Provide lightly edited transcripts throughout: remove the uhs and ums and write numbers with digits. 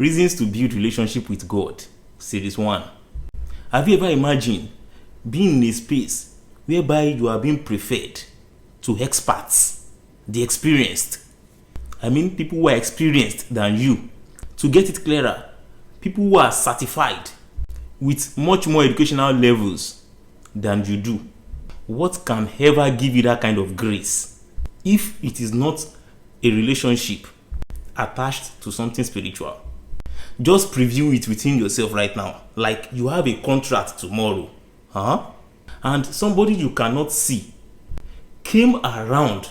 Reasons to build relationship with God. Series 1. Have you ever imagined being in a space whereby you are being preferred to experts, the experienced? I mean, people who are experienced than you. To get it clearer, people who are certified with much more educational levels than you do. What can ever give you that kind of grace if it is not a relationship attached to something spiritual? Just preview it within yourself right now, like you have a contract tomorrow, and somebody you cannot see came around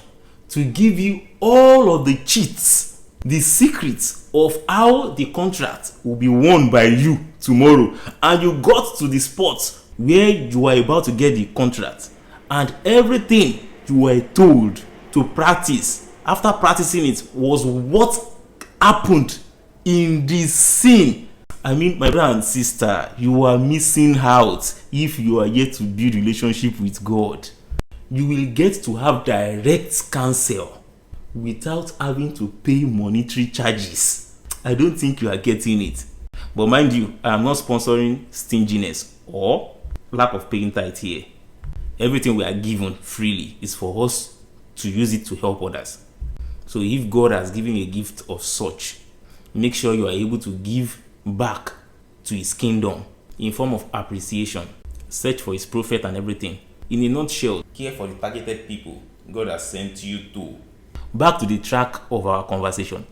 to give you all of the cheats, the secrets of how the contract will be won by you tomorrow, and you got to the spot where you are about to get the contract, and everything you were told to practice after practicing it was what happened in this scene. I mean, my brother and sister, you are missing out if you are yet to build relationship with God. You will get to have direct counsel without having to pay monetary charges. I don't think you are getting it. But mind you, I am not sponsoring stinginess or lack of paying tithe here. Everything we are given freely is for us to use it to help others. So if God has given a gift of such, make sure you are able to give back to his kingdom in form of appreciation. Search for his prophet and everything. In a nutshell, care for the targeted people God has sent you to. Back to the track of our conversation.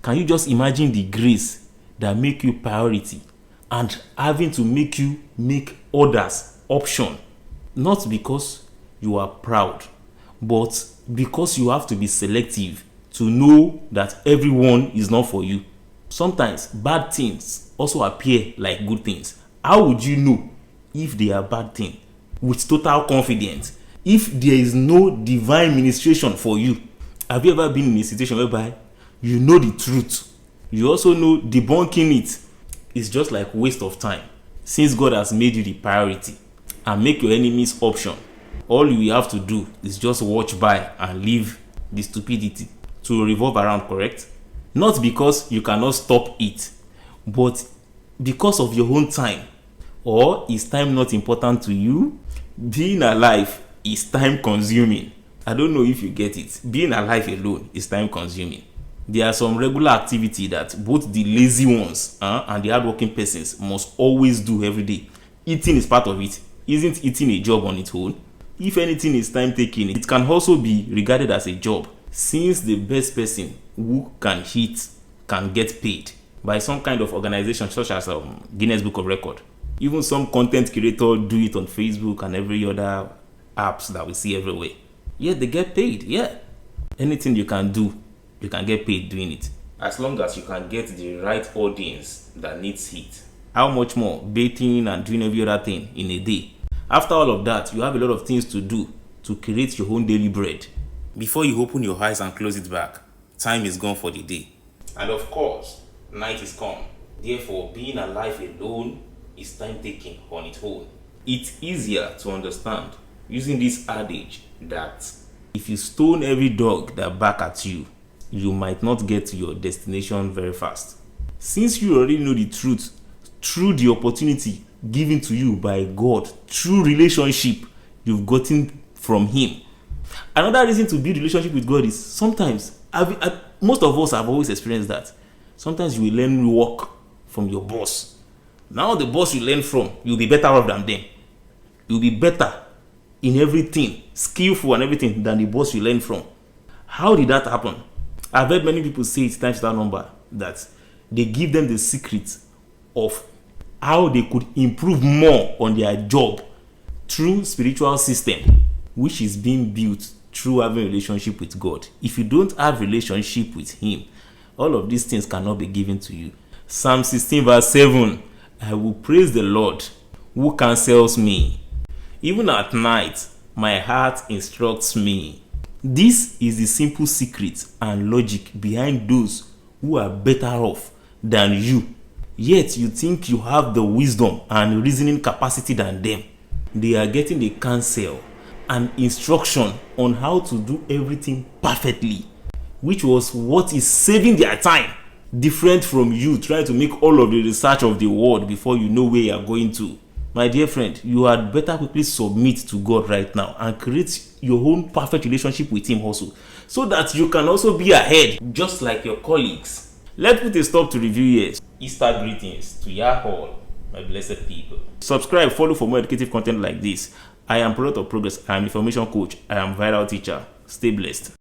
Can you just imagine the grace that make you priority and having to make you make others option? Not because you are proud, but because you have to be selective to know that everyone is not for you. Sometimes bad things also appear like good things. How would you know if they are bad things? With total confidence, if there is no divine ministration for you. Have you ever been in a situation whereby you know the truth, you also know debunking it is just like waste of time, since God has made you the priority and make your enemies option? All you have to do is just watch by and leave the stupidity to revolve around, correct? Not because you cannot stop it, but because of your own time. Or is time not important to you? Being alive is time consuming. I don't know if you get it. Being alive alone is time consuming. There are some regular activity that both the lazy ones and the hardworking persons must always do every day. Eating is part of it. Isn't eating a job on its own? If anything is time taking, it can also be regarded as a job, since the best person who can eat can get paid by some kind of organization such as Guinness Book of Record. Even some content creators do it on Facebook and every other apps that we see everywhere. Yet they get paid. Yeah. Anything you can do, you can get paid doing it. As long as you can get the right audience that needs it. How much more bathing and doing every other thing in a day? After all of that, you have a lot of things to do to create your own daily bread. Before you open your eyes and close it back, time is gone for the day. And of course, night is come. Therefore, being alive alone is time taking on its own. It's easier to understand using this adage that if you stone every dog that barks at you, you might not get to your destination very fast. Since you already know the truth through the opportunity given to you by God, through relationship you've gotten from him. Another reason to build relationship with God is sometimes, most of us have always experienced that. Sometimes you will learn work from your boss. Now the boss you learn from, you'll be better off than them. You'll be better in everything, skillful and everything than the boss you learn from. How did that happen? I've heard many people say it's times that number that they give them the secret of how they could improve more on their job through spiritual system, which is being built through having a relationship with God. If you don't have relationship with him, all of these things cannot be given to you. Psalm 16 verse 7, I will praise the Lord who counsels me. Even at night, my heart instructs me. This is the simple secret and logic behind those who are better off than you. Yet you think you have the wisdom and reasoning capacity than them. They are getting the counsel and instruction on how to do everything perfectly, which was what is saving their time different from you trying to make all of the research of the world before you know where you are going to. My dear friend, you had better quickly submit to God right now and create your own perfect relationship with him also, so that you can also be ahead just like your colleagues. Let's put a stop to review here. Easter greetings to ya all, my blessed people. Subscribe, follow for more educative content like this. I am Product of Progress. I am information coach. I am viral teacher. Stay blessed.